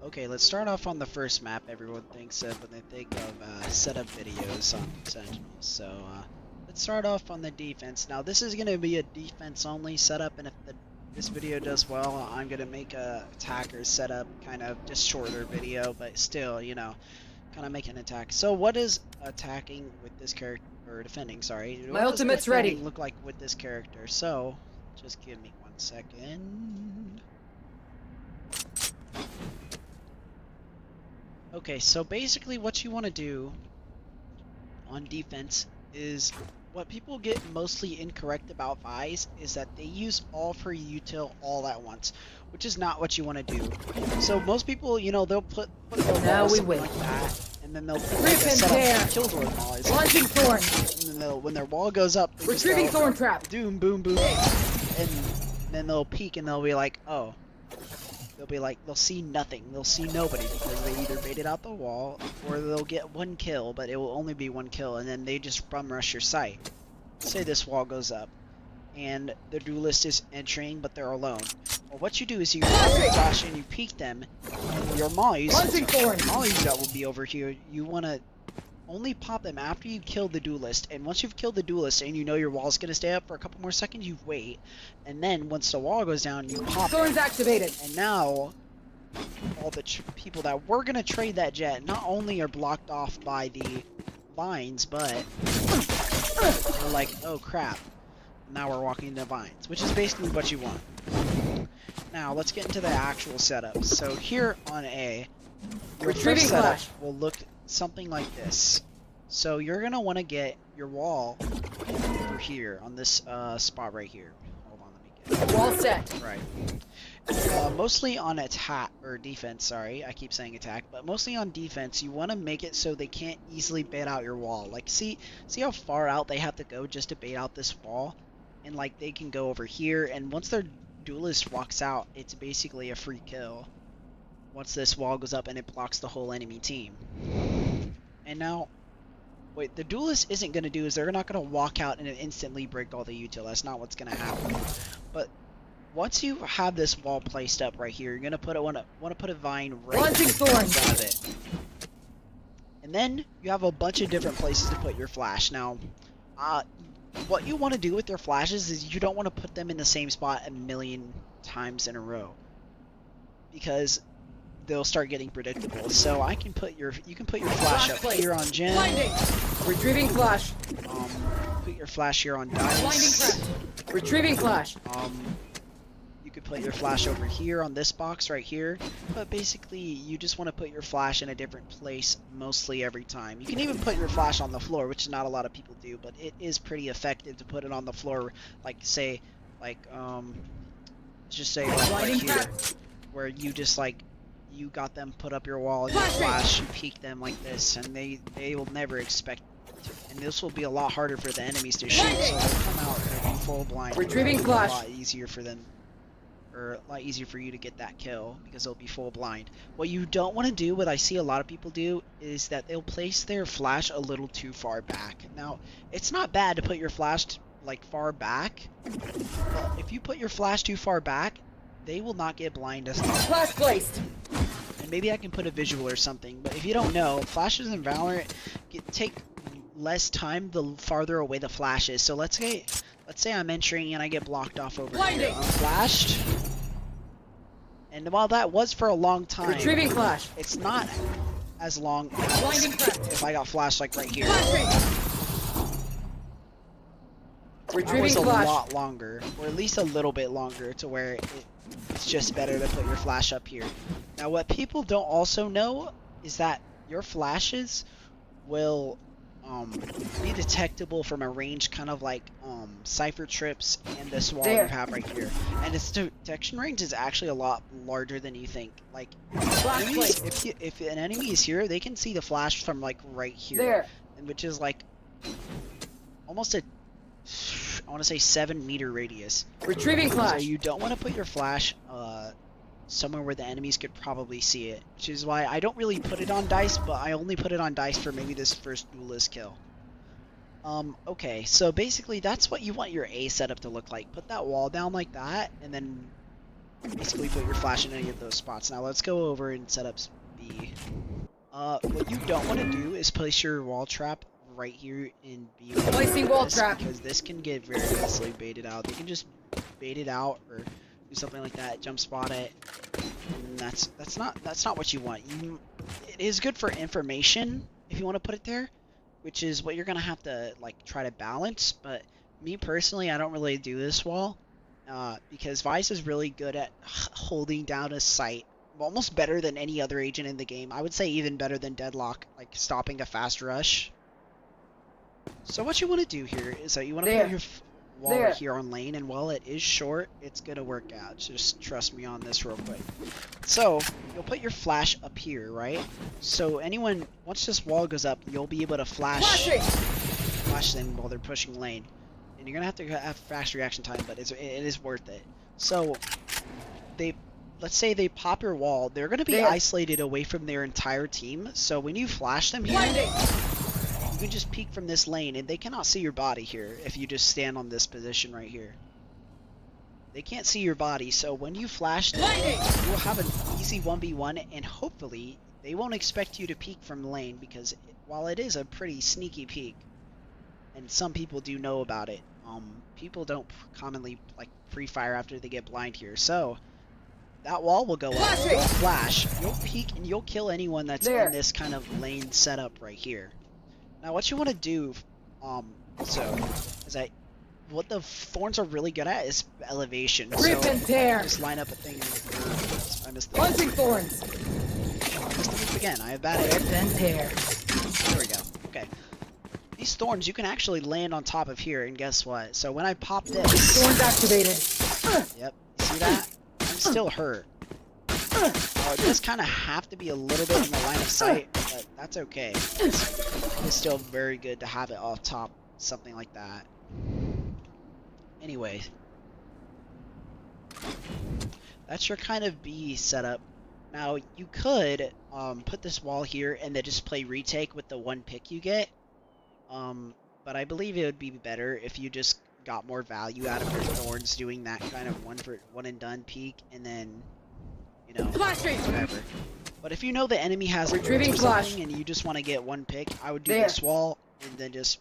Okay, let's start off on the first map everyone thinks of when they think of setup videos on Sentinels. So let's start off on the defense. Now this is going to be a defense only setup, and if this video does well, I'm going to make a attacker setup, kind of just shorter video, but still, you know, kind of make an attack. So what is attacking with this character, or defending, sorry. My ultimate's ready. Look like with this character. So just give me 1 second. Okay, so basically what you want to do on defense is what people get mostly incorrect about Vyse is that they use all for util all at once, which is not what you want to do. So most people, you know, they'll put their wall like that, and then they'll put like a set up killjoy mollies. Launching thorn. And then when their wall goes up, retrieving thorn trap. Doom, boom, boom, and then they'll peek and they'll be like, oh. They'll be like, they'll see nothing. They'll see nobody because they either baited out the wall or they'll get 1 kill, but it will only be 1 kill, and then they just bum rush your site. Say this wall goes up and the duelist is entering, but they're alone. Well, what you do is you flash and you peek them, and your mollies that will be over here, you want to only pop them after you kill the duelist, and once you've killed the duelist and you know your wall's gonna stay up for a couple more seconds, you wait, and then once the wall goes down, you pop Thorn's activated. And now all the people that were gonna trade that jet not only are blocked off by the vines, but they're like, oh crap, now we're walking into vines, which is basically what you want. Now let's get into the actual setup. So here on A, your first setup will look something like this. So you're gonna want to get your wall over here on this spot right here. Hold on, let me get it. Wall set. Right. Mostly on attack or defense. Sorry, I keep saying attack, but mostly on defense. You want to make it so they can't easily bait out your wall. Like, see how far out they have to go just to bait out this wall, and like they can go over here, and once their duelist walks out, it's basically a free kill. Once this wall goes up and it blocks the whole enemy team. And now, what the duelist isn't going to do is they're not going to walk out and instantly break all the util. That's not what's going to happen. But once you have this wall placed up right here, you're going to want to put a vine right in front of it. And then you have a bunch of different places to put your flash. Now, what you want to do with your flashes is you don't want to put them in the same spot a million times in a row, because they'll start getting predictable. So you can put your flash up here on Jen. Retrieving flash. Put your flash here on Dice. Retrieving flash. You could put your flash over here on this box right here. But basically, you just want to put your flash in a different place mostly every time. You can even put your flash on the floor, which not a lot of people do, but it is pretty effective to put it on the floor. Like say, like just say like right here, where you just like. You got them put up your wall and you flash, you peek them like this, and they will never expect to, and this will be a lot harder for the enemies to shoot, so they'll come out and be full blind. Retrieving flash. A lot easier for them, or a lot easier for you to get that kill, because they'll be full blind. What you don't want to do, what I see a lot of people do, is that they'll place their flash a little too far back. Now, it's not bad to put your flash like far back, but if you put your flash too far back, they will not get blind as long. Flash placed. And maybe I can put a visual or something, but if you don't know, flashes in Valorant take less time the farther away the flash is. So let's say I'm entering and I get blocked off over here. I'm flashed. And while that was for a long time, retrieving flash. It's not as long as if I got flashed like right here. Retrieving that was flash. A lot longer, or at least a little bit longer, to where it's just better to put your flash up here. Now, what people don't also know is that your flashes will be detectable from a range, kind of like Cypher trips and this wall you have right here. And its detection range is actually a lot larger than you think. Like, enemies, if an enemy is here, they can see the flash from like right here, and which is like almost a, I want to say 7-meter radius. Retrieving flash. So you don't want to put your flash somewhere where the enemies could probably see it, which is why I don't really put it on Dice, but I only put it on Dice for maybe this first duelist kill. Okay, so basically that's what you want your A setup to look like. Put that wall down like that, and then basically put your flash in any of those spots. Now let's go over and set up B. What you don't want to do is place your wall trap right here in B. Placing wall trap. Because this can get very easily baited out. They can just bait it out or do something like that, jump spot it. And that's not what you want. It is good for information if you want to put it there, which is what you're gonna have to like try to balance. But me personally, I don't really do this wall because Vyse is really good at holding down a site, almost better than any other agent in the game. I would say even better than Deadlock, like stopping a fast rush. So what you want to do here is that you want to put your wall right here on lane, and while it is short, it's gonna work out. Just trust me on this real quick. So you'll put your flash up here, right? So anyone, once this wall goes up, you'll be able to flash them while they're pushing lane, and you're gonna have to have fast reaction time, but it is worth it. So let's say they pop your wall, they're gonna be isolated away from their entire team. So when you flash them here, you can just peek from this lane, and they cannot see your body here if you just stand on this position right here. They can't see your body, so when you flash them, you'll have an easy 1v1, and hopefully they won't expect you to peek from lane, because while it is a pretty sneaky peek, and some people do know about it, people don't commonly like pre-fire after they get blind here. So that wall will go up, you'll flash, you'll peek, and you'll kill anyone that's in this kind of lane setup right here. Now what you want to do, what the thorns are really good at is elevation. Rip and tear. Just line up a thing. I missed the Punching thorns. I missed the move again. I have bad aim. Rip and tear. There we go. Okay. These thorns you can actually land on top of here, and guess what? So when I pop this, Thorns activated. Yep. See that? I'm still hurt. It does kind of have to be a little bit in the line of sight, but that's okay. It's still very good to have it off top, something like that. Anyway, that's your kind of B setup. Now you could put this wall here and then just play retake with the one pick you get. But I believe it would be better if you just got more value out of your thorns doing that kind of one and done peek, and then, you know, whatever. But if you know the enemy has retrieving flash and you just want to get one pick, I would do this wall and then just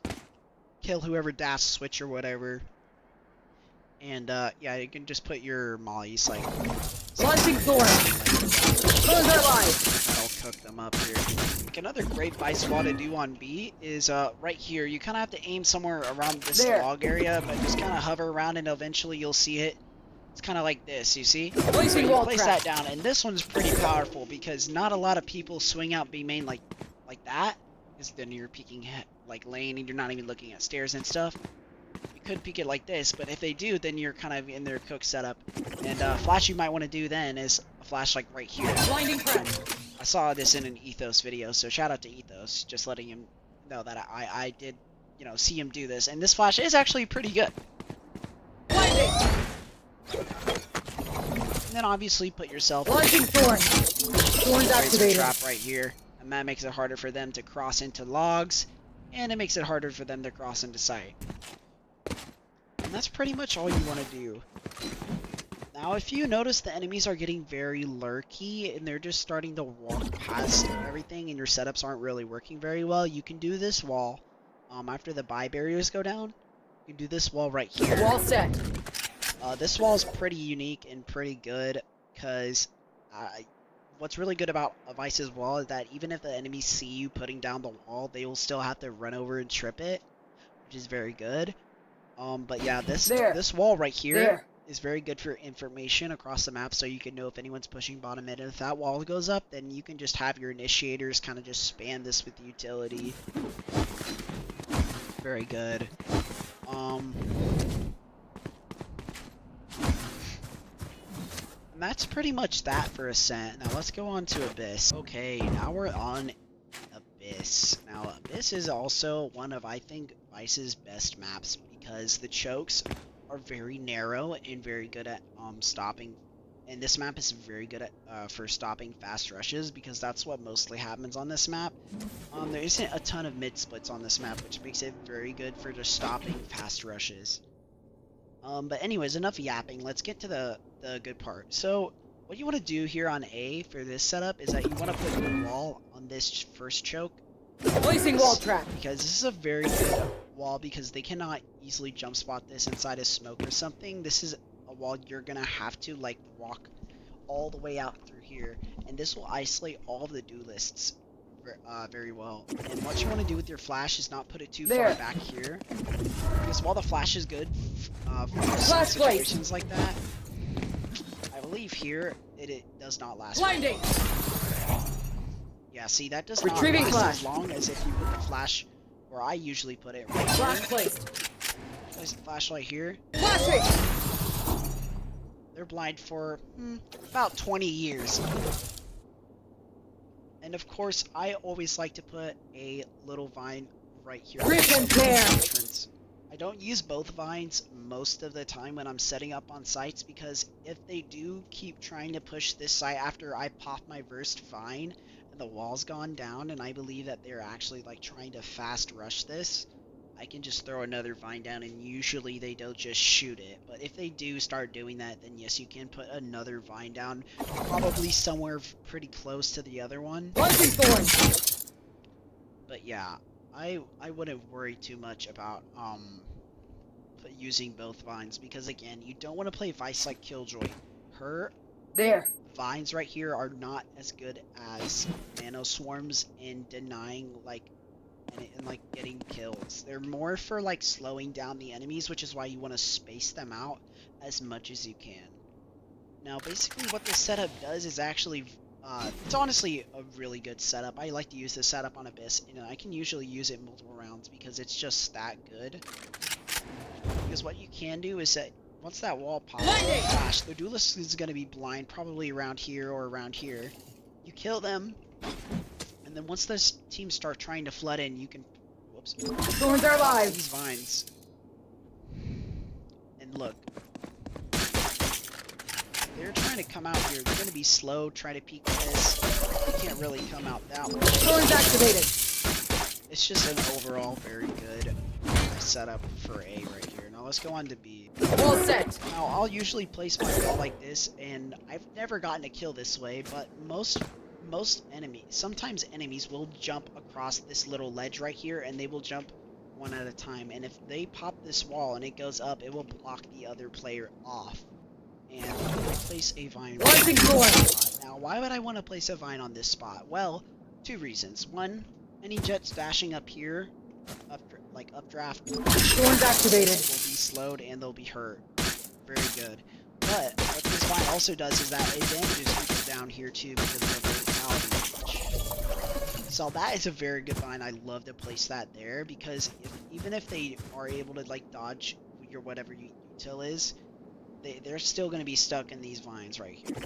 kill whoever dash switch or whatever. And yeah, you can just put your mollies like launching thorn. That'll cook them up here. Like another great Vyse wall to do on B is right here. You kind of have to aim somewhere around this log area, but just kind of hover around and eventually you'll see it. It's kind of like this, you see? So you place that down, and this one's pretty powerful because not a lot of people swing out B main like that, because then you're peeking like lane and you're not even looking at stairs and stuff. You could peek it like this, but if they do, then you're kind of in their cook setup. And flash you might want to do then is a flash like right here. I saw this in an Ethos video, so shout out to Ethos, just letting him know that I did, you know, see him do this. And this flash is actually pretty good. And then obviously put yourself launching thorns activated. Trap right here, and that makes it harder for them to cross into logs, and it makes it harder for them to cross into sight. And that's pretty much all you want to do. Now if you notice the enemies are getting very lurky and they're just starting to walk past everything and your setups aren't really working very well, you can do this wall after the buy barriers go down. You can do this wall right here. Wall set. This wall is pretty unique and pretty good because what's really good about a Vyse's wall is that even if the enemies see you putting down the wall, they will still have to run over and trip it, which is very good. But yeah, this wall right here is very good for information across the map, so you can know if anyone's pushing bottom mid. And if that wall goes up, then you can just have your initiators kind of just spam this with utility. Very good. And that's pretty much that for Ascent. Now let's go on to Abyss. Okay, now we're on Abyss. Now Abyss is also one of, I think, Vyse's best maps because the chokes are very narrow and very good at stopping. And this map is very good at for stopping fast rushes because that's what mostly happens on this map. There isn't a ton of mid splits on this map, which makes it very good for just stopping fast rushes. But anyways, enough yapping. Let's get to the good part. So what you want to do here on A for this setup is that you want to put your wall on this first choke. Placing wall trap. Because this is a very good wall because they cannot easily jump spot this inside a smoke or something. This is a wall you're gonna have to like walk all the way out through here, and this will isolate all of the duelists very well. And what you want to do with your flash is not put it too far back here, because while the flash is good for some situations like that, I believe here it does not last. Blinding. Yeah, see, that does not Retrieving last flash. as long as if you put the flash where I usually put it. Right Flash here. placed. Place the flashlight here. Flashing. They're blind for about 20 years. And of course, I always like to put a little vine right here. Rip and tear. Entrance. I don't use both vines most of the time when I'm setting up on sites, because if they do keep trying to push this site after I pop my first vine and the wall's gone down and I believe that they're actually like trying to fast rush this, I can just throw another vine down and usually they don't just shoot it. But if they do start doing that, then yes, you can put another vine down, probably somewhere pretty close to the other one. Launching thorn. But yeah, I wouldn't worry too much about using both vines, because again, you don't want to play Vyse like Killjoy. Her vines right here are not as good as nano swarms in denying like and like getting kills. They're more for like slowing down the enemies, which is why you want to space them out as much as you can. Now basically what this setup does is actually it's honestly a really good setup. I like to use this setup on Abyss, and I can usually use it multiple rounds because it's just that good. Because what you can do is that once that wall pops, gosh, the duelist is going to be blind probably around here or around here. You kill them, and then once this team start trying to flood in, you can, whoops, Thorns are live. These vines. And look, they're trying to come out here. They're going to be slow, try to peek this. They can't really come out that way. Thorns activated. It's just an overall very good setup for A right here. Now let's go on to B. Wall set. Now I'll usually place my wall like this, and I've never gotten a kill this way, but most enemies, sometimes enemies will jump across this little ledge right here, and they will jump one at a time. And if they pop this wall and it goes up, it will block the other player off. And I place a vine right on this spot. Now, why would I want to place a vine on this spot? Well, two reasons. One, any jets dashing up here, updraft, Thorns activated, will be slowed and they'll be hurt. Very good. But what this vine also does is that it damages people down here too because of the verticality. So that is a very good vine. I love to place that there because even if they are able to like dodge your whatever util is, they're still going to be stuck in these vines right here.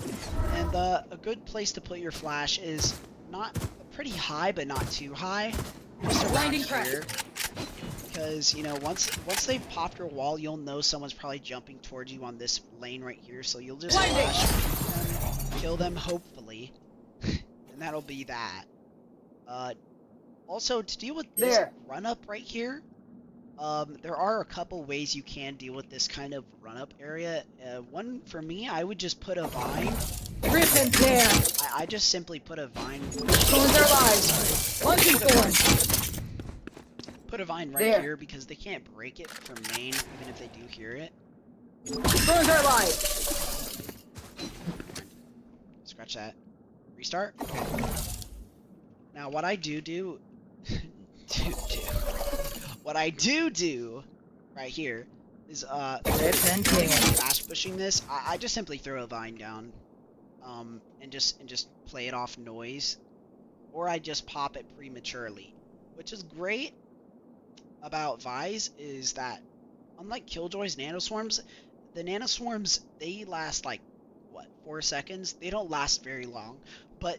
And a good place to put your flash is not pretty high, but not too high. Just around here. Because, you know, once they've popped your wall, you'll know someone's probably jumping towards you on this lane right here. So you'll just flash and kill them, hopefully. And that'll be that. Also, to deal with this run-up right here, there are a couple ways you can deal with this kind of run-up area. One, for me, I would just put a vine. Rip and tear. I just simply put a vine. Thorns are live. Launching thorns. Put a vine right here because they can't break it from main, even if they do hear it. Thorns are live. Scratch that. Restart. Okay. Now, what I do what I do right here is fast pushing this. I just simply throw a vine down, and just play it off noise, or I just pop it prematurely, which is great about Vyse is that unlike Killjoy's nanoswarms, the nanoswarms they last like what 4 seconds. They don't last very long, but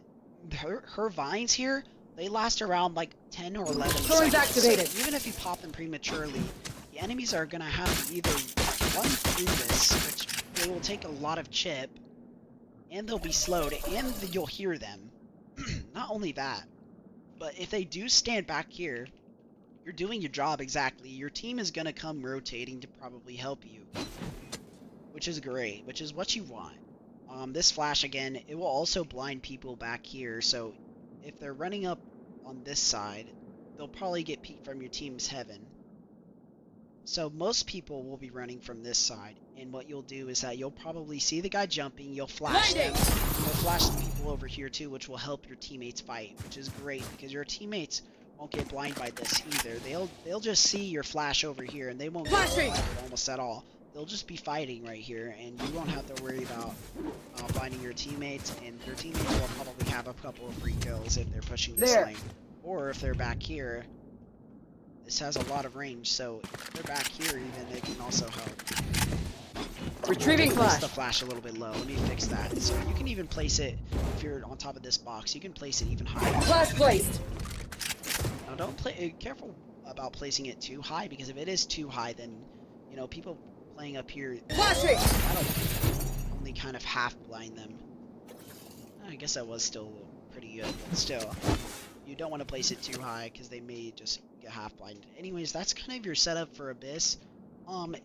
her vines here, they last around like 10 or 11 seconds. Activated. So even if you pop them prematurely, the enemies are gonna have to either run through this, which they will take a lot of chip, and they'll be slowed, and you'll hear them. Not only that, but if they do stand back here, you're doing your job exactly. Your team is going to come rotating to probably help you, which is great, which is what you want. This flash, again, it will also blind people back here, so if they're running up on this side, they'll probably get peeked from your team's heaven. So most people will be running from this side, and what you'll do is that you'll probably see the guy jumping, you'll flash them, you'll flash the people over here too, which will help your teammates fight, which is great because your teammates won't get blind by this either. They'll just see your flash over here, and they won't get blinded almost at all. They'll just be fighting right here, and you won't have to worry about blinding your teammates, and your teammates will probably have a couple of free kills if they're pushing this lane. Or if they're back here, this has a lot of range, so if they're back here even, they can also help. Retrieving flash. The flash a little bit low. Let me fix that. So you can even place it, if you're on top of this box, you can place it even higher. Flash placed. Now don't play, careful about placing it too high, because if it is too high, then, you know, people playing up here, flashing, that'll only kind of half blind them. I guess that was still pretty good, but still, you don't want to place it too high because they may just get half blinded. Anyways, that's kind of your setup for Abyss.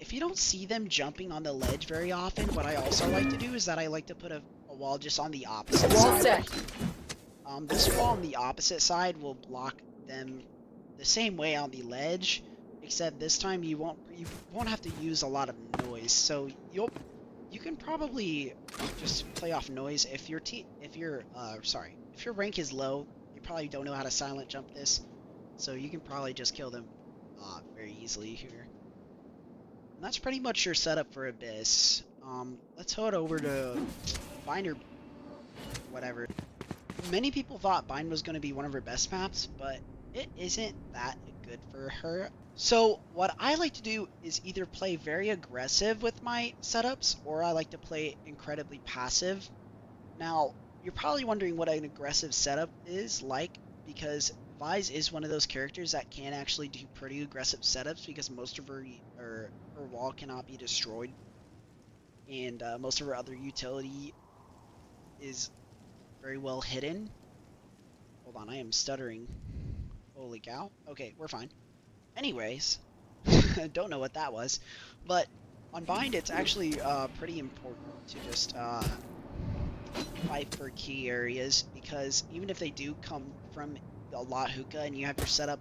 If you don't see them jumping on the ledge very often, what I also like to do is that I like to put a wall just on the opposite wall side. Set. This wall on the opposite side will block them the same way on the ledge, except this time you won't have to use a lot of noise. So you can probably just play off noise if your rank is low. You probably don't know how to silent jump this, so you can probably just kill them very easily here. And that's pretty much your setup for Abyss. Let's head over to Bind or whatever. Many people thought Bind was going to be one of her best maps, but it isn't that good for her. So what I like to do is either play very aggressive with my setups, or I like to play incredibly passive. Now, you're probably wondering what an aggressive setup is like, because Vyse is one of those characters that can actually do pretty aggressive setups because most of her wall cannot be destroyed, and most of her other utility is very well hidden. Hold on, I am stuttering. Holy cow. Okay, we're fine. Anyways, don't know what that was, but on Bind it's actually pretty important to just fight for key areas, because even if they do come from a lot hookah and you have your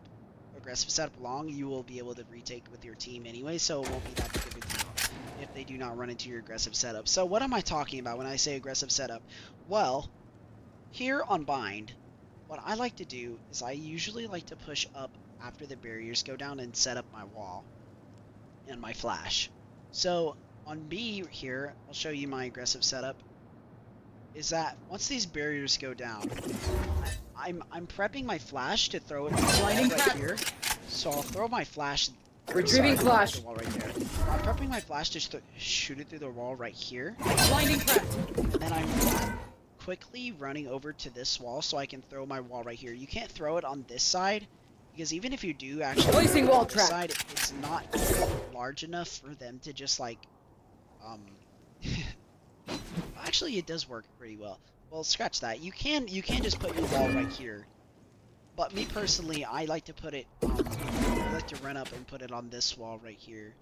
aggressive setup long, you will be able to retake with your team anyway, so it won't be that big of a deal if they do not run into your aggressive setup. So what am I talking about when I say aggressive setup? Well, here on Bind, what I like to do is I usually like to push up after the barriers go down and set up my wall and my flash. So on B here, I'll show you my aggressive setup, is that once these barriers go down, I'm prepping my flash to throw it right here. So I'll throw my flash. Retrieving flash. The wall right there. I'm prepping my flash to shoot it through the wall right here. Blinding crack. And then I'm quickly running over to this wall so I can throw my wall right here. You can't throw it on this side, because even if you do actually placing wall trap, side, it's not large enough for them to just like actually it does work pretty well. Well, scratch that. You can just put your wall right here, but me personally, I like to put it I like to run up and put it on this wall right here,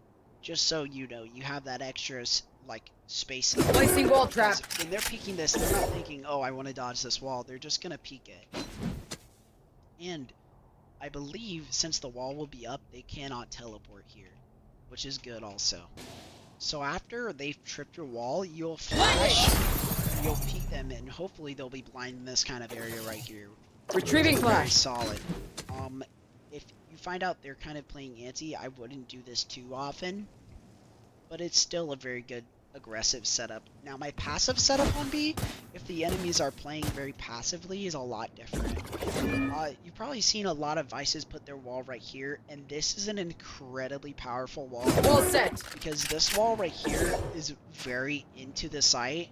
just so you know you have that extra like space. Placing wall trap. When they're peeking this, they're not thinking, oh, I want to dodge this wall. They're just gonna peek it. And I believe since the wall will be up, they cannot teleport here, which is good also. So after they've tripped your wall, you'll flash, you'll peek them, and hopefully they'll be blind in this kind of area right here. Retrieving flash. Very solid. If you find out they're kind of playing anti, I wouldn't do this too often, but it's still a very good aggressive setup. Now my passive setup on B, if the enemies are playing very passively, is a lot different. You've probably seen a lot of Vyses put their wall right here, and this is an incredibly powerful wall. Wall set. Because this wall right here is very into the site,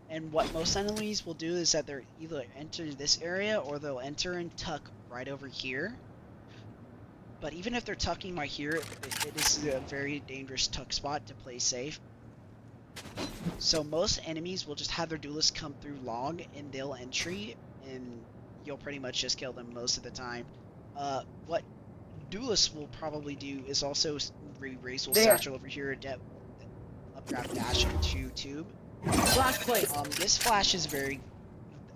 and what most enemies will do is that they're either enter this area or they'll enter and tuck right over here. But even if they're tucking right here, it is a very dangerous tuck spot to play safe. So most enemies will just have their duelists come through long and they'll entry, and you'll pretty much just kill them most of the time. What Duelist will probably do is also raise will There. satchel over here, upgrab dash into tube. Flash placed. This flash is very.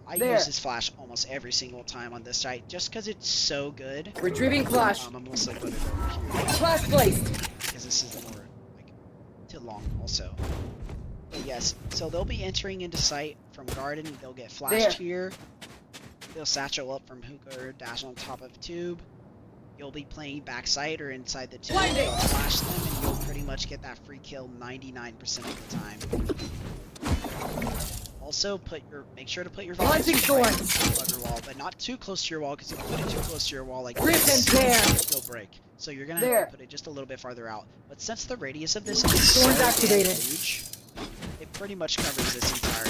I There. use this flash almost every single time on this site, just because it's so good. Retrieving flash. I'm also put it over here Flash placed. because this is more like too long also. But yes, so they'll be entering into site from garden. They'll get flashed here. They'll satchel up from hookah or dash on top of tube. You'll be playing backside or inside the tube. Blinding. You'll flash them and you'll pretty much get that free kill 99% of the time. Also, make sure to put your Launching thorns. on your wall, but not too close to your wall, because if you put it too close to your wall like Rip this, and tear. it'll break. So you're gonna have to put it just a little bit farther out. But since the radius of this is Thorns so activated. huge, it pretty much covers this entire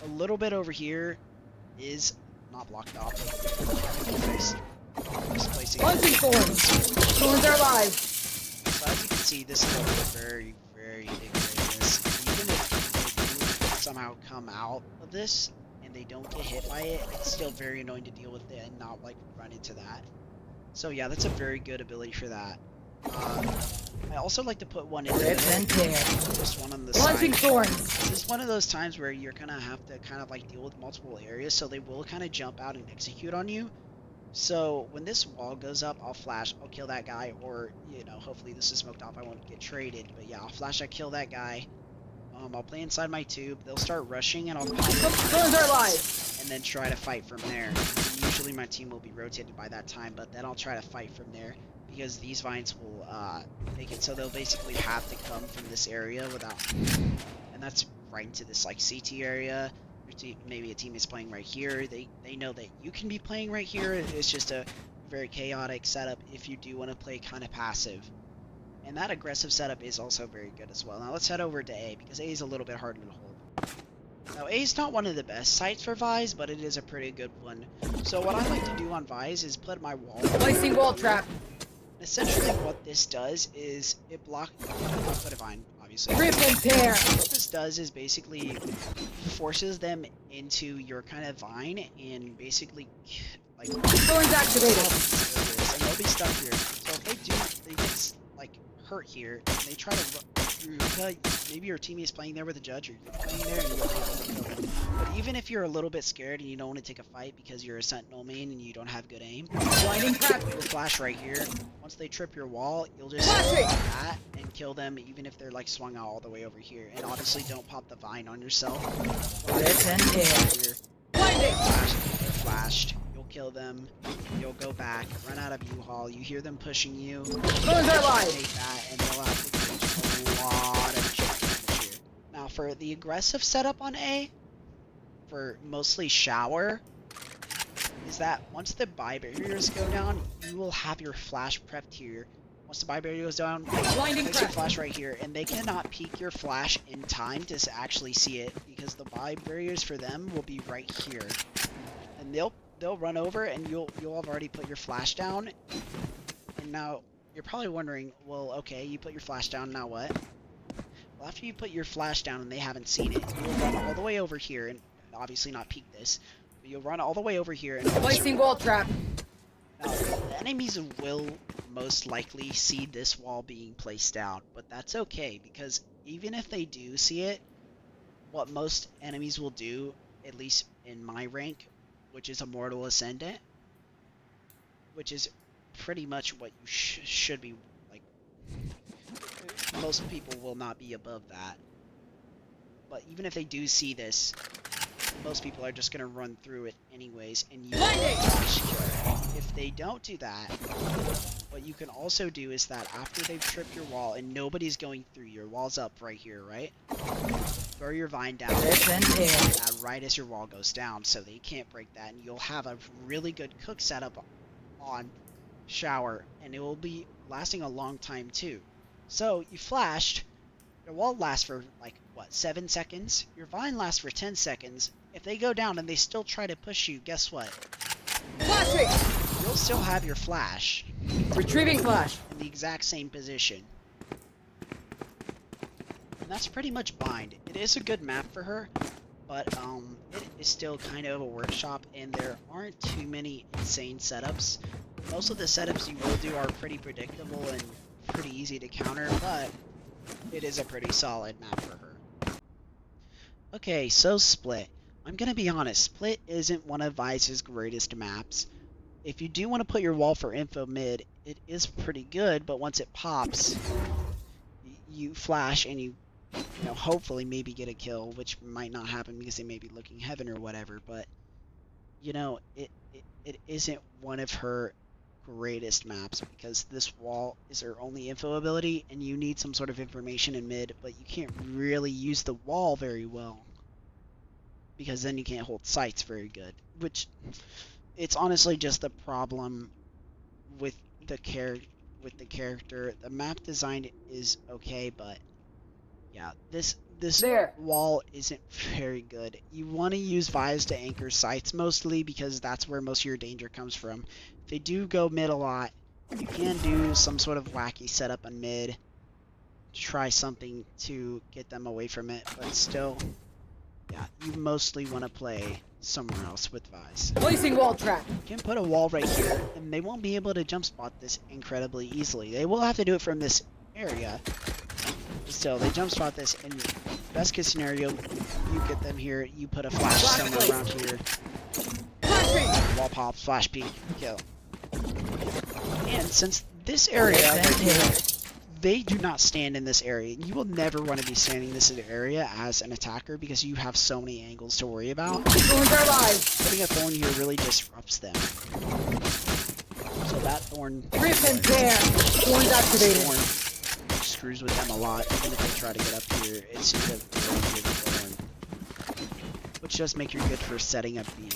area. A little bit over here is not blocked off, but fixed. Just placing Launching thorns. Thorns are alive. So as you can see, this is a very, very big radius. Even if they do somehow come out of this and they don't get hit by it, it's still very annoying to deal with it and not like run into that. So yeah, that's a very good ability for that. I also like to put one in Rip and tear. just one on the Launching side. thorns. This is one of those times where you're gonna have to kind of like deal with multiple areas, so they will kind of jump out and execute on you. So when this wall goes up, I'll flash, I'll kill that guy, or, you know, hopefully this is smoked off, I won't get traded, but yeah, I'll flash, I kill that guy. I'll play inside my tube, they'll start rushing, and I'll pop Thorns are alive. and then try to fight from there. Usually my team will be rotated by that time, but then I'll try to fight from there, because these vines will make it so they'll basically have to come from this area without, and that's right into this like CT area. Maybe a team is playing right here. They know that you can be playing right here. It's just a very chaotic setup if you do want to play kind of passive. And that aggressive setup is also very good as well. Now let's head over to A, because A is a little bit harder to hold. Now A is not one of the best sites for Vyse, but it is a pretty good one. So what I like to do on Vyse is put my wall. Placing wall trap. Essentially what this does is it blocks. I'll put a vine, obviously. Rip and tear. What this does is basically forces them into your kind of vine and basically like Thorns activated. and they'll be stuck here. So if they get like hurt here and they try to maybe your teammate is playing there with a judge, or you're playing there and you'll be able to kill them. But even if you're a little bit scared and you don't want to take a fight because you're a sentinel main and you don't have good aim, Blinding crack. you'll flash right here. Once they trip your wall, you'll just Flashing. do that and kill them, even if they're like swung out all the way over here. And obviously don't pop the vine on yourself. Rip and tear. Here. Blinding. They're flashed. You'll kill them. You'll go back, run out of U-Haul. You hear them pushing you. Thorns are alive. Take that, and they'll have to do a lot of damage here. Now for the aggressive setup on A, for mostly shower, is that once the buy barriers go down, you will have your flash prepped here. Once the buy barrier goes down, Blinding place your crack. flash right here, and they cannot peek your flash in time to actually see it, because the buy barriers for them will be right here. And they'll run over, and you'll have already put your flash down. And now you're probably wondering, well, okay, you put your flash down, now what? Well, after you put your flash down and they haven't seen it, you'll run all the way over here, and obviously not peek this, but you'll run all the way over here and Placing wall trap. now, the enemies will most likely see this wall being placed down, but that's okay, because even if they do see it, what most enemies will do, at least in my rank, which is Immortal Ascendant, which is pretty much what you should be, like, most people will not be above that. But even if they do see this, most people are just going to run through it anyways, and you flash kill. If they don't do that, what you can also do is that after they've tripped your wall and nobody's going through, your wall's up right here, right? Throw your vine down that right as your wall goes down, so they can't break that, and you'll have a really good cook setup on shower, and it will be lasting a long time too. So you flashed, your wall lasts for like what, 7 seconds? Your vine lasts for 10 seconds. If they go down and they still try to push you, guess what? Flashing. You'll still have your flash Retrieving flash. in the exact same position. And that's pretty much Bind. It is a good map for her, but it is still kind of a workshop, and there aren't too many insane setups Most of the setups you will do are pretty predictable and pretty easy to counter, but it is a pretty solid map for her. Okay, so Split. I'm gonna be honest, Split isn't one of Vyse's greatest maps. If you do want to put your wall for info mid, it is pretty good, but once it pops, you flash and you know, hopefully maybe get a kill, which might not happen because they may be looking heaven or whatever, but, you know, it isn't one of her greatest maps because this wall is her only info ability and you need some sort of information in mid, but you can't really use the wall very well because then you can't hold sights very good, which it's honestly just the problem with the character. The map design is okay, but yeah, this There. wall isn't very good. You want to use Vyse to anchor sights mostly because that's where most of your danger comes from. If they do go mid a lot, you can do some sort of wacky setup on mid, try something to get them away from it, but still, yeah, you mostly want to play somewhere else with Vyse. Placing wall trap. You can put a wall right here, and they won't be able to jump spot this incredibly easily. They will have to do it from this area. Still, they jump spot this, and best case scenario, you get them here, you put a flash somewhere around here. Flashing. Wall pop, flash peek, kill. And since this area right here, they do not stand in this area. You will never want to be standing in this area as an attacker because you have so many angles to worry about. Thorns are alive. Putting a thorn here really disrupts them. So that thorn... Rip and tear. Thorns activated. Thorn screws with them a lot. Even if they try to get up here, it's just a very good thorn. Which does make you good for setting up the...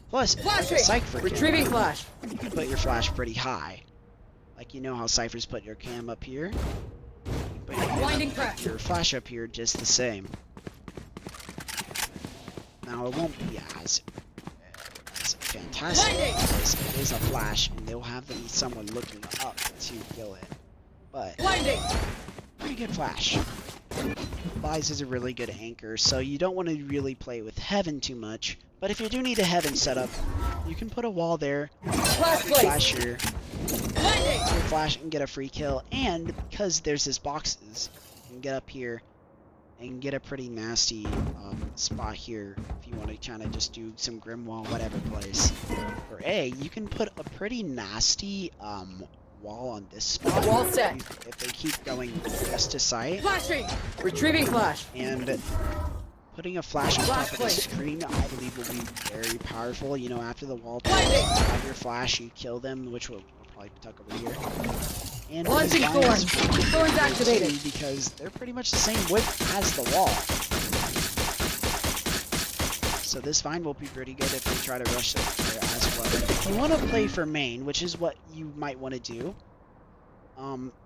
Plus, Flashing. Cypher Retrieving flash. you can put your flash pretty high. Like, you know how Cyphers put your cam up here? But you Blinding can crack. put your flash up here just the same. Now, it won't be as fantastic Blinding. because it is a flash, and there will have to be someone looking up to kill it. But, Blinding. pretty good flash. Vyse is a really good anchor, so you don't want to really play with Heaven too much. But if you do need a Heaven setup, you can put a wall there, Flash place. flash here, Blinding. flash and get a free kill, and because there's this boxes, you can get up here and get a pretty nasty spot here if you want to kind of just do some Grimwall whatever place. Or you can put a pretty nasty wall on this spot. Wall set. If they keep going just to sight, Flashing. Retrieving flash. and putting a flash on Flash top of the plate. screen, I believe will be very powerful. You know, after the wall Blinding. have your flash, you kill them, which will probably tuck over here. And Launching these thorns. lines Thorns activated. too, because they're pretty much the same width as the wall. So this vine will be pretty good if they try to rush it there as well. If you want to play for main, which is what you might want to do,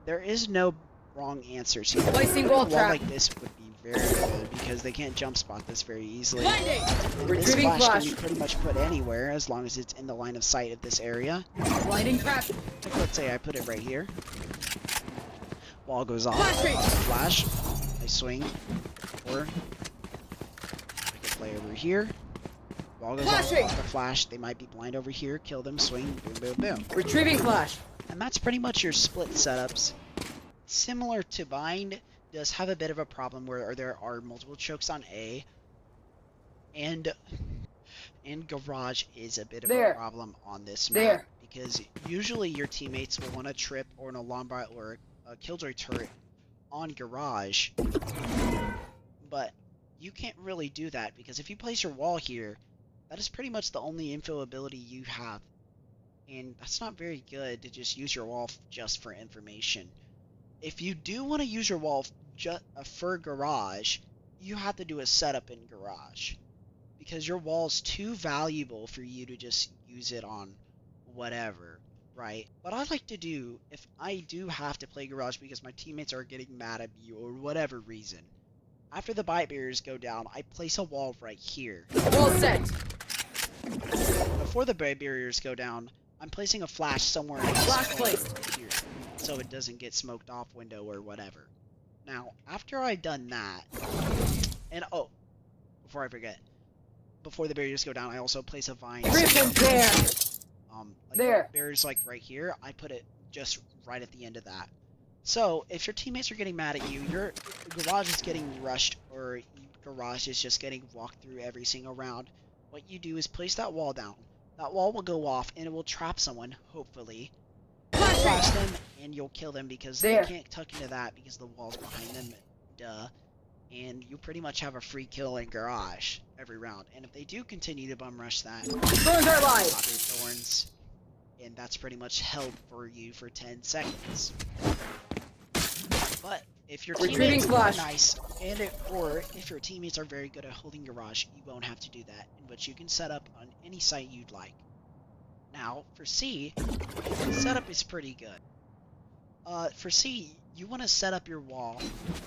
there is no wrong answers here. Placing A wall wall trap. like this would be very good because they can't jump spot this very easily. Blinding. And this Retrieving flash flash. can be pretty much put anywhere as long as it's in the line of sight of this area. Blinding trap. Like, let's say I put it right here. Wall goes off, Flashing. I pop the flash, I swing, or I can play over here. Wall goes off, Flashing. pop the flash, they might be blind over here, kill them, swing, boom, boom, boom. Retrieving flash. And that's pretty much your split setups. Similar to Bind, does have a bit of a problem where there are multiple chokes on A, and Garage is a bit of There. a problem on this map. There. Because usually your teammates will want to trip or an alarm bot or a killjoy turret on Garage, but you can't really do that because if you place your wall here, that is pretty much the only info ability you have, and that's not very good to just use your wall just for information. If you do want to use your wall for Garage, you have to do a setup in Garage because your wall's too valuable for you to just use it on whatever, right? What I like to do, if I do have to play Garage because my teammates are getting mad at me or whatever reason, after the bite barriers go down, I place a wall right here. Wall set. Before the bite barriers go down, I'm placing a flash somewhere in this Flash corner placed. here, so it doesn't get smoked off window or whatever. Now, after I've done that, and oh, before I forget, before the barriers go down, I also place a vine Rip and tear. Like There. barriers like right here, I put it just right at the end of that. So if your teammates are getting mad at you, your garage is getting rushed, or garage is just getting walked through every single round, what you do is place that wall down. That wall will go off and it will trap someone, hopefully. Flash them and you'll kill them because There. they can't tuck into that because the wall's behind them. Duh. And you pretty much have a free kill in garage every round. And if they do continue to bum rush that, Thorns are alive. pop your thorns, and that's pretty much held for you for 10 seconds. But if your Retrieving teammates flash. are nice, or if your teammates are very good at holding garage, you won't have to do that, in which you can set up on any site you'd like. Now, for C, setup is pretty good. For C, you want to set up your wall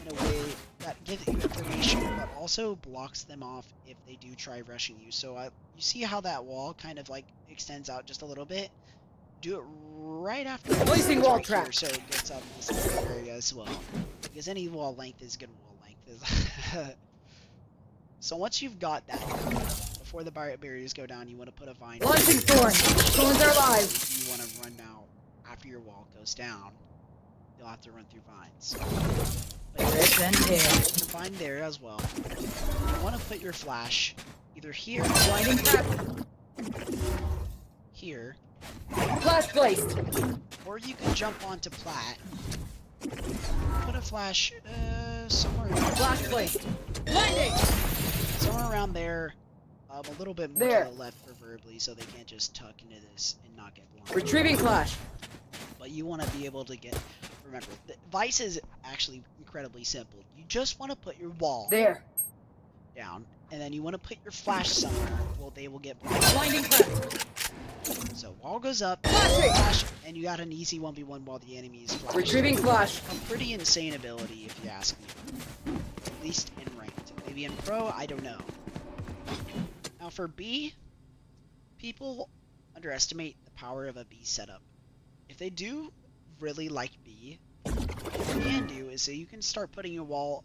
in a way that gives you information, but also blocks them off if they do try rushing you. So you see how that wall kind of like extends out just a little bit? Do it right after Placing wall right trap. here, so it gets up this area as well. Because any wall length is good wall length. So once you've got that, before the barriers go down, you want to put a vine. Launching thorn. Thorns are alive. You want to run now after your wall goes down. You'll have to run through vines. Rip and tear. Your vine there as well. You want to put your flash either here, Blinding trap. here, Flash placed. or you can jump onto plat. Put a flash somewhere around Flash here. placed. Blinding. Somewhere around there. A little bit more There. to the left, preferably, so they can't just tuck into this and not get blind. Retrieving flash. But you want to be able to get. Remember, the Vyse is actually incredibly simple. You just want to put your wall There. down, and then you want to put your flash somewhere. Well, they will get blind. Blinding trap. So wall goes up, Flashing. flash, and you got an easy 1v1 while the enemy is flashed. Retrieving flash. A pretty insane ability, if you ask me. At least in ranked. Maybe in pro, I don't know. Now for B, people underestimate the power of a B setup. If they do really like B, what you can do is you can start putting your wall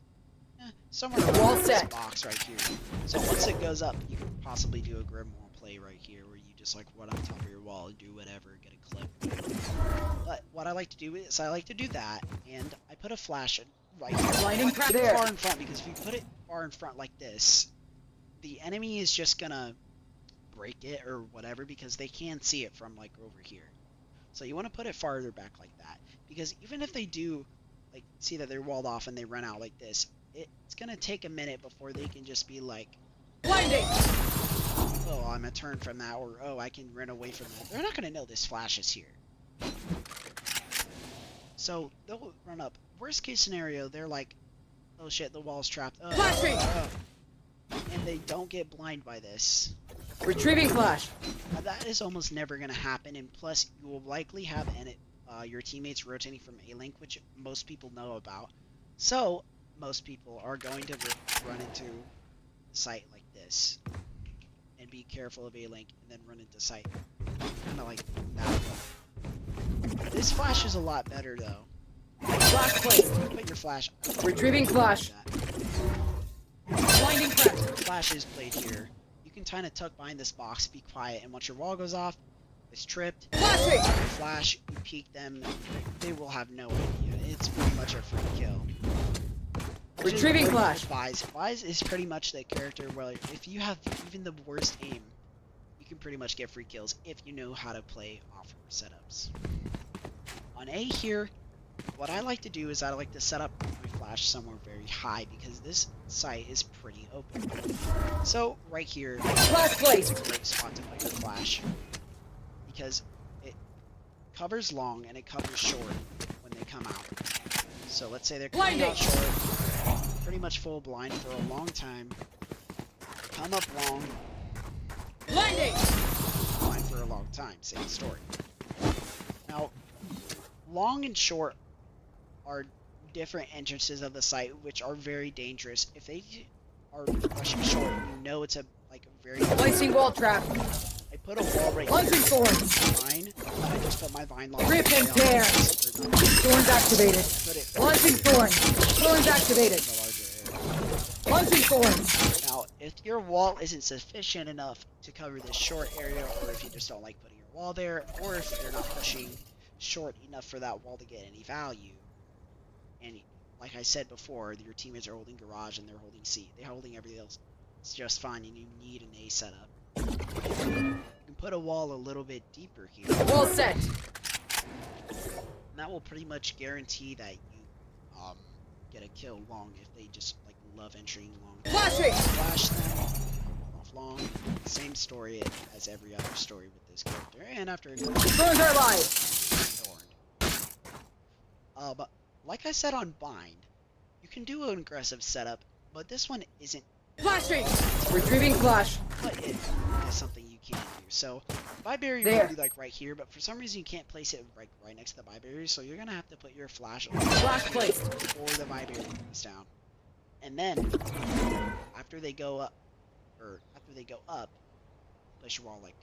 somewhere around Wall this set. box right here. So once it goes up, you can possibly do a Grimoire play right here where you just like run on top of your wall and do whatever, get a clip. But what I like to do is I like to do that, and I put a flash right here. Blinding I put it there. far in front, because if you put it far in front like this, the enemy is just gonna break it or whatever because they can't see it from like over here. So you want to put it farther back like that, because even if they do like see that they're walled off and they run out like this, it's gonna take a minute before they can just be like, Blinding. oh, I'm a turn from that, or oh, I can run away from that. They're not gonna know this flash is here. So they'll run up. Worst case scenario, they're like, oh shit, the wall's trapped. Oh, Flashing. and they don't get blind by this. Retrieving flash. Now, that is almost never going to happen, and plus you will likely have your teammates rotating from A-Link, which most people know about. So most people are going to run into site like this, and be careful of A-Link, and then run into site kind of like that. This flash is a lot better though. Flash placed. Put your flash. Retrieving flash. Blinding trap. Flash is played here. You can kind of tuck behind this box, be quiet, and once your wall goes off, it's tripped. Flashing. You flash, you peek them, they will have no idea. It's pretty much a free kill. Which is Retrieving great flash. with Vyse. Vyse is pretty much the character where if you have even the worst aim, you can pretty much get free kills if you know how to play offer setups. On A here, what I like to do is I like to set up my flash somewhere very high because this site is pretty open. So right here, Flash placed. it's a great spot to put your flash because it covers long and it covers short when they come out. So let's say they're coming out short, pretty much full blind for a long time. They come up long, Blinding. blind for a long time. Same story. Now, long and short are different entrances of the site, which are very dangerous. If they are rushing short, you know it's a very. Placing wall trap. I put a wall right Launching here. thorns. Vine. I just put my vine launcher. Rip and right on tear. this, or not Thorns activated. put it Launching thorns. Thorns activated. in the larger area. Launching thorns. Now, if your wall isn't sufficient enough to cover this short area, or if you just don't like putting your wall there, or if they're not pushing short enough for that wall to get any value. And like I said before, your teammates are holding garage and they're holding C. They're holding everything else. It's just fine, and you need an A setup. You can put a wall a little bit deeper here. Wall set. And that will pretty much guarantee that you get a kill long if they just like love entering long. Flashing! Flash them off long. Same story as every other story with this character. And after Thorns are alive! Thorned. But like I said on Bind, you can do an aggressive setup, but this one isn't. Flashing! Retrieving flash. But it is something you can do. So, buy barrier There. would be like right here, but for some reason you can't place it right next to the buy barrier, so you're gonna have to put your flash on Flash placed. or the buy barrier goes down. And then after they go up, place your wall like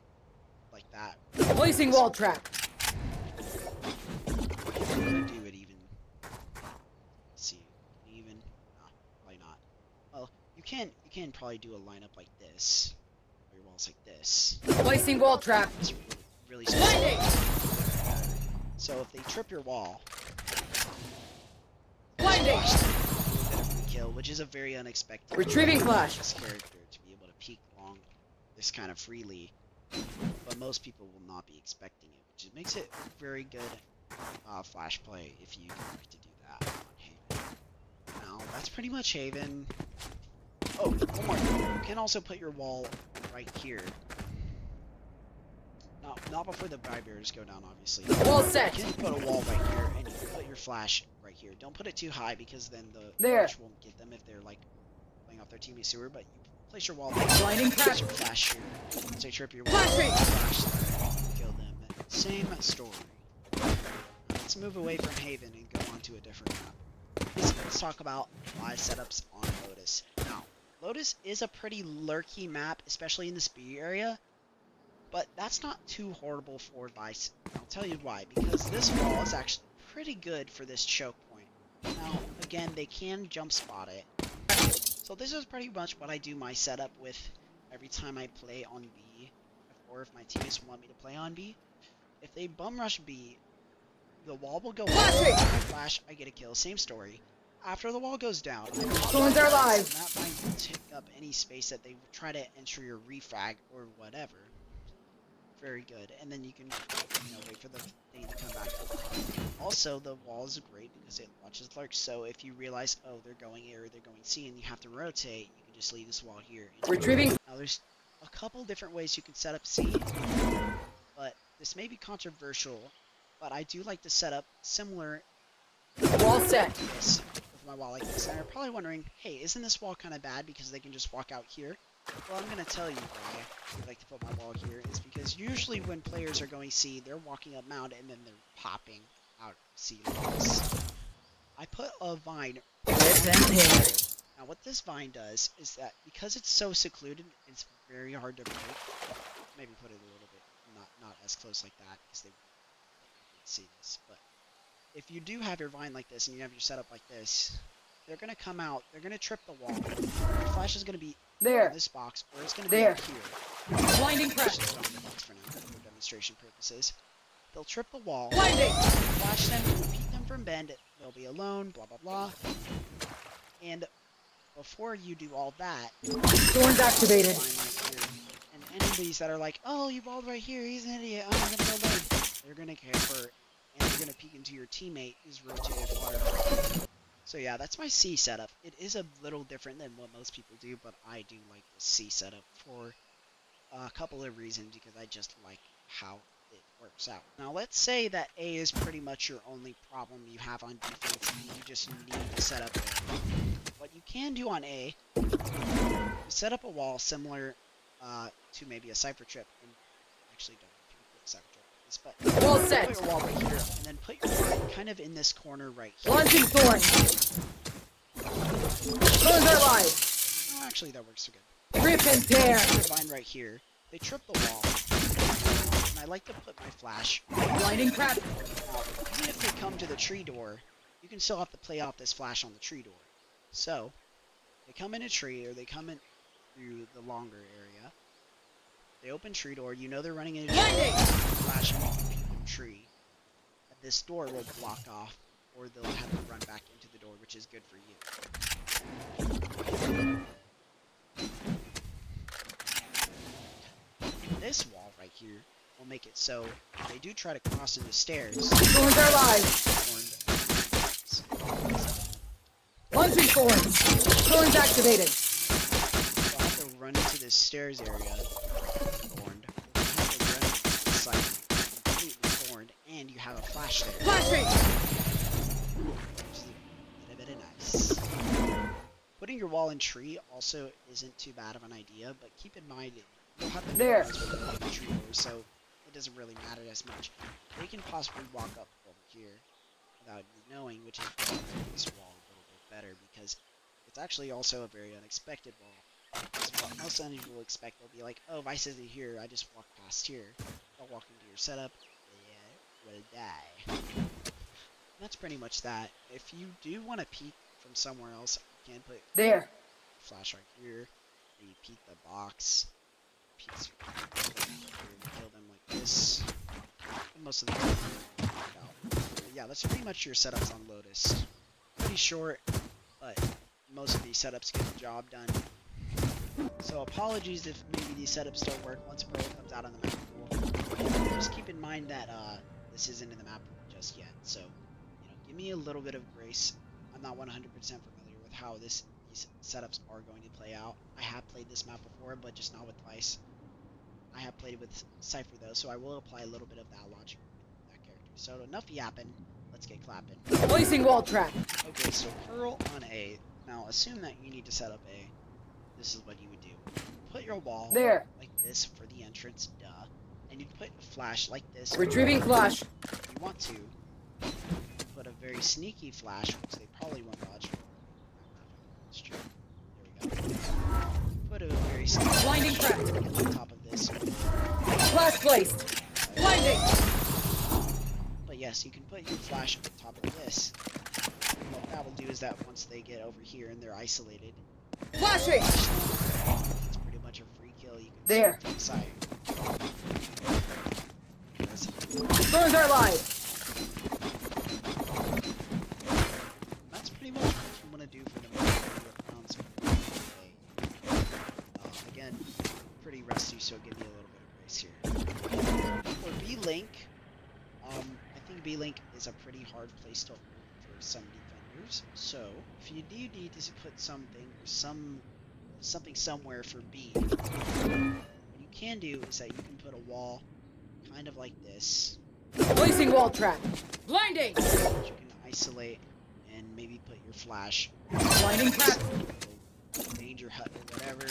that. Placing wall trap. I'm gonna do it even. Let's see, even. No, probably not. Well, you can probably do a lineup like this. Your walls like this. Placing wall trap. It's really Blinding! So if they trip your wall, Blinding! kill, which is a very unexpected. Retrieving flash. This character to be able to peek long this kind of freely, but most people will not be expecting it, which makes it very good flash play if you like to do that on Haven. Now that's pretty much Haven. Oh, one more thing. You can also put your wall right here. Not before the buy barriers go down, obviously. Wall set. You can put a wall right here, and you can put your flash right here. Don't put it too high because then the There. flash won't get them if they're like playing off their teammate sewer. But you place your wall. Blinding Place crack. your flash here. So you trip your wall. Flashing. Flash them, kill them. Same story. Let's move away from Haven and go on to a different map. Let's talk about Vyse setups on Lotus. Now, Lotus is a pretty lurky map, especially in the speed area. But that's not too horrible for Vyse. I'll tell you why. Because this wall is actually pretty good for this choke point. Now, again, they can jump spot it. So this is pretty much what I do my setup with every time I play on B. Or if my teammates want me to play on B. If they bum rush B, the wall will go up. Flashing! I flash, I get a kill. Same story. After the wall goes down, Thorns are alive. that might take up any space that they try to enter your refrag or whatever. Very good, and then you can, wait for the thing to come back. Also, the wall is great because it watches lurks. So if you realize, oh, they're going A or they're going C, and you have to rotate, you can just leave this wall here. Retrieving. Now, there's a couple different ways you can set up C, but this may be controversial. But I do like to set up similar Wall set. to this with my wall like this. And you're probably wondering, hey, isn't this wall kind of bad because they can just walk out here? Well, I'm going to tell you why I like to put my wall here is because usually when players are going C, they're walking up mount and then they're popping out C walls. I put a vine. Now what this vine does is that because it's so secluded, it's very hard to break. Maybe put it a little bit not as close like that because they can't see this. But if you do have your vine like this and you have your setup like this, they're going to come out, they're going to trip the wall. Your flash is going to be There. in this box, or it's going to be There. up here. Blinding crack. Just on the box for now, for demonstration purposes. They'll trip the wall, Blinding. flash them, repeat them from bend, they'll be alone, blah blah blah. And before you do all that, Thorns activated. right here, and enemies that are like, oh, you balled right here, he's an idiot, I'm going to go alone. They're going to camper, and they're going to peek into your teammate who's rotated water. So yeah, that's my C setup. It is a little different than what most people do, but I do like the C setup for a couple of reasons because I just like how it works out. Now let's say that A is pretty much your only problem you have on defense and you just need to set up there. What you can do on A, you set up a wall similar to maybe a Cypher Trip, and actually don't know if you can put a Cypher Trip like this, but Wall set. put your wall right here, and then put your line kind of in this corner right here. Launching thorns. Thorns are alive. Oh, actually, that works so good. Rip and tear. Put your vine right here. They trip the wall. And I like to put my flash. Blinding crack. Now, even if they come to the tree door, you can still have to play off this flash on the tree door. So, they come in a tree or they come in through the longer area. They open tree door. You know they're running into Blinding! flash and tree. And this door will block off, or they'll have to run back into the door, which is good for you. This wall right here will make it so if they do try to cross into stairs. Thorns are live. Launching thorns. Thorns activated. They'll have to run into this stairs area. Thorned. They'll have to run into the site completely thorned, and you have a flash there. Flashing. Which is a bit nice. Putting your wall in tree also isn't too bad of an idea, but keep in mind you'll have to There. the tree doors, so it doesn't really matter as much. They can possibly walk up over here without you knowing, which is why I like this wall a little bit better, because it's actually also a very unexpected wall. Because what most enemies will expect, they'll be like, oh, Vyse isn't here, I just walked past here. I'll walk into your setup, yeah, will die. That's pretty much that. If you do want to peek from somewhere else, you can put There. flash right here, and you peek the box, peek kill them like this, and most of the time but yeah, that's pretty much your setups on Lotus. Pretty short, but most of these setups get the job done. So apologies if maybe these setups don't work once Pro comes out on the map pool. Just keep in mind that this isn't in the map pool just yet, so give me a little bit of grace. I'm not 100% familiar with how these setups are going to play out. I have played this map before, but just not with Vyse. I have played it with Cypher though, so I will apply a little bit of that logic with that character. So enough yapping, let's get clapping. Placing wall trap. Okay, so Pearl on A. Now assume that you need to set up A. This is what you would do. Put your wall There. like this for the entrance, duh. And you'd put a flash like this. Retrieving flash. If you want to. Put a very sneaky flash, which they probably won't dodge. That's true. There we go. Put a very sneaky Blinding flash crack. on top of this. Flash placed. Blinding. But yes, you can put your flash on top of this. And what that will do is that once they get over here and they're isolated, Flashing. it's pretty much a free kill. You can There. from the side. Thorns are live. That's pretty much what you want to do for the rounds. Again, pretty rusty, so give me a little bit of grace here. For B-Link, I think B-Link is a pretty hard place to hold for some defenders. So if you do need to put something or something somewhere for B, what you can do is that you can put a wall kind of like this. Placing wall trap. Blinding. That you can isolate and maybe put your flash. Blinding crack. Danger hut or whatever.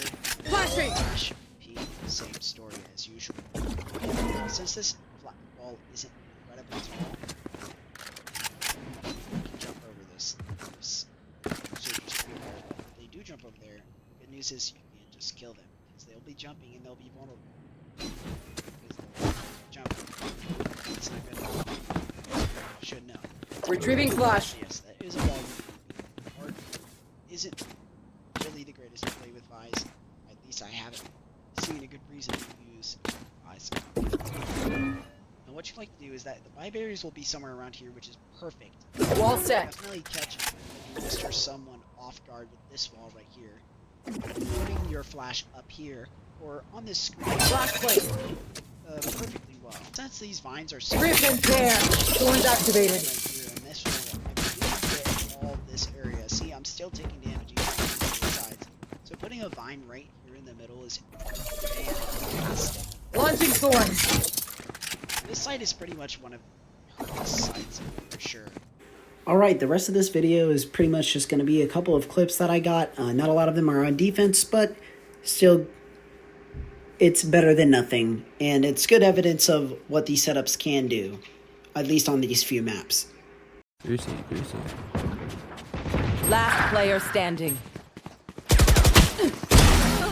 Flashing. Flash, peek, same story as usual. Now, since this flat wall isn't incredibly tall, you can jump over this. So just be aware that if they do jump over there, the good news is you can just kill them, because they'll be jumping and they'll be vulnerable. Jumping. It's not good. Should know. Retrieving flash. Yes, that is a wall. Art isn't really the greatest to play with Vyse. At least I haven't seen a good reason to use Vyse. And what you like to do is that the buy barriers will be somewhere around here, which is perfect. Wall set. Definitely catch Mr. Someone off guard with this wall right here. Putting your flash up here or on this screen. Flash placed. Perfectly well. Since these vines are so Rip and tear. Thorns activated. right here, and this will get all this area. See, I'm still taking damage even on both sides. So putting a vine right here in the middle is fantastic. Launching thorns. This side is pretty much one of the hardest sides for sure. Alright, the rest of this video is pretty much just going to be a couple of clips that I got. Not a lot of them are on defense, but still, it's better than nothing. And it's good evidence of what these setups can do, at least on these few maps. Juicy. Last player standing.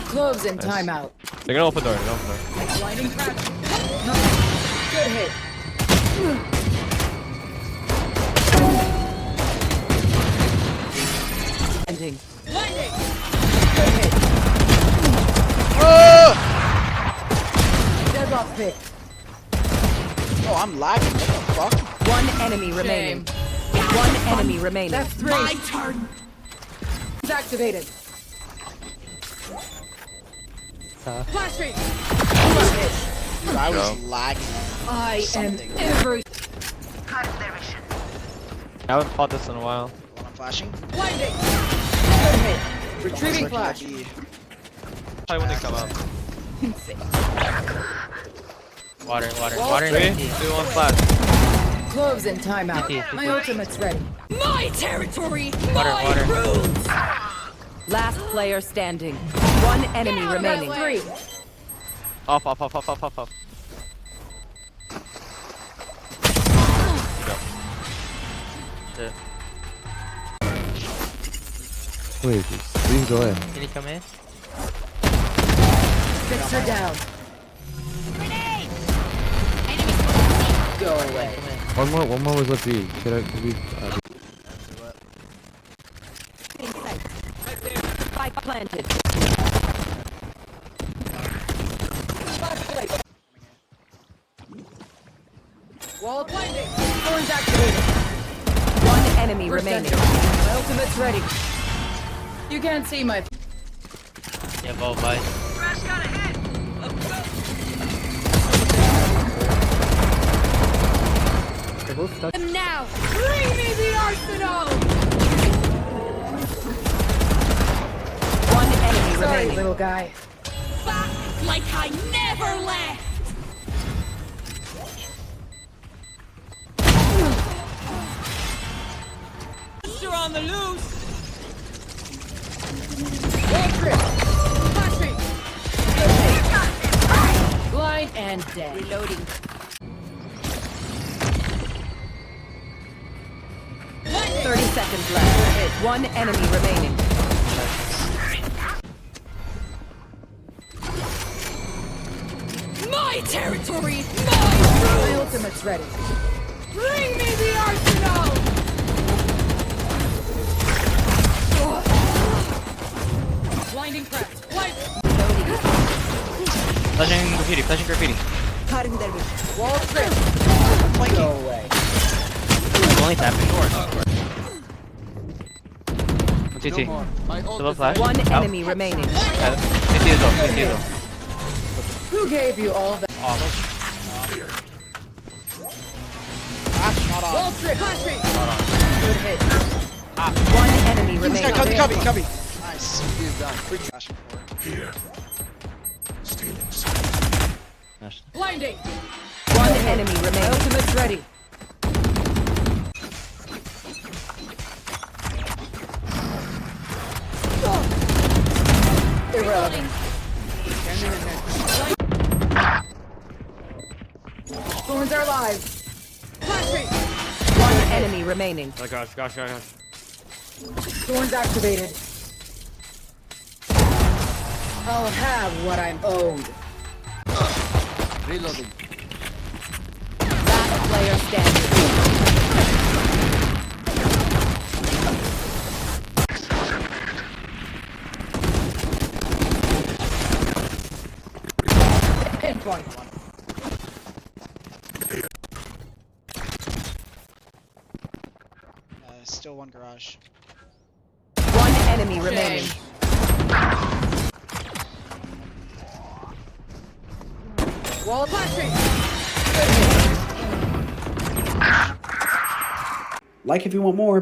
Close and timeout. They're gonna open door. Blinding crack. Good hit. Ending. Blinding. Good hit. Top pick. Oh, I'm lagging. What the fuck? One enemy remaining. One enemy remaining. That's 3. My turn. It's activated. Flashing. Dude, I was lagging. I Something. am every. I haven't fought this in a while. Hold on, flashing. Blinding. Good hit. Retrieving Looking at flash. B. Probably when they come out. Water. Wall 3, 2, 1, flash. Close in timeout. My ultimate's ready. My territory. Water. Rules. Last player standing. One enemy remaining. 3. Off. Shit. Wait, please go ahead. Can you come in? Fix her down. Go away. One more was left for you. Could we, Spike planted. Wall blinding. Thorns activated. One enemy remaining. My ultimate's ready. You can't see my. Yeah, both Vyse. they're both stuck. Now, bring me the arsenal. One enemy Sorry, remaining. little guy. Back like I never left! You're on the loose! Wall trip. Flashing. Blind and dead. Reloading. 30 seconds left. One enemy remaining. My territory! My ultimate's ready. Bring me the arsenal! Blinding press. Blind. Flashing graffiti. Wall trip. Go away. Only tapping doors. 1 TT. Still flash. One Out. enemy remaining. CT is off. Who gave you all that? Flash, not on. Wall trip. Flashing. Good hit. One enemy remaining. Cubby. Nice. Flashing forward. Blinding. One enemy remaining. Ultimate's ready. Irrelevant. Thorns are alive. Flashing. One enemy remaining. Oh gosh. Thorns activated. I'll have what I'm owed. Last player standing. Pinpoint. Still one garage. One enemy remaining. Wall flashing. Like if you want more.